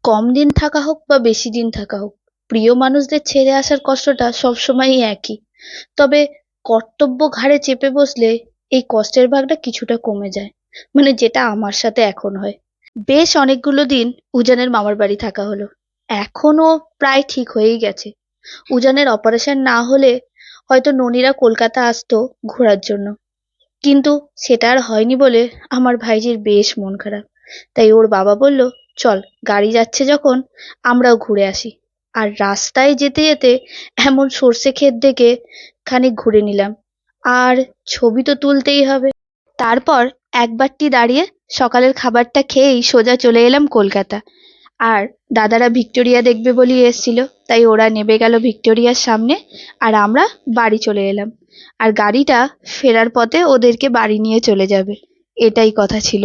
কম দিন থাকা হোক বা বেশি দিন থাকা হোক, প্রিয় মানুষদের ছেড়ে আসার কষ্টটা সবসময়ই একই। তবে কর্তব্য ঘাড়ে চেপে বসলে এই কষ্টের ভাগটা কিছুটা কমে যায়। মানে যেটা আমার সাথে এখন হয়। বেশ অনেকগুলো দিন উজানের মামার বাড়ি থাকা হলো। এখনো প্রায় ঠিক হয়েই গেছে। উজানের অপারেশন না হলে হয়তো ননীরা কলকাতা আসতো ঘোরার জন্য। কিন্তু সেটা আর হয়নি বলে আমার ভাইঝির বেশ মন খারাপ। তাই ওর বাবা বলল, চল, গাড়ি যাচ্ছে যখন আমরাও ঘুরে আসি। আর রাস্তায় যেতে যেতে এমন সর্ষে ক্ষেত দেখে খানিক ঘুরে নিলাম। আর ছবি তো তুলতেই হবে। তারপর একবারটি দাঁড়িয়ে সকালের খাবারটা খেয়েই সোজা চলে এলাম কলকাতা। আর দাদারা ভিক্টোরিয়া দেখবে বলেই এসছিল, তাই ওরা নেমে গেল ভিক্টোরিয়ার সামনে। আর আমরা বাড়ি চলে এলাম। আর গাড়িটা ফেরার পথে ওদেরকে বাড়ি নিয়ে চলে যাবে, এটাই কথা ছিল।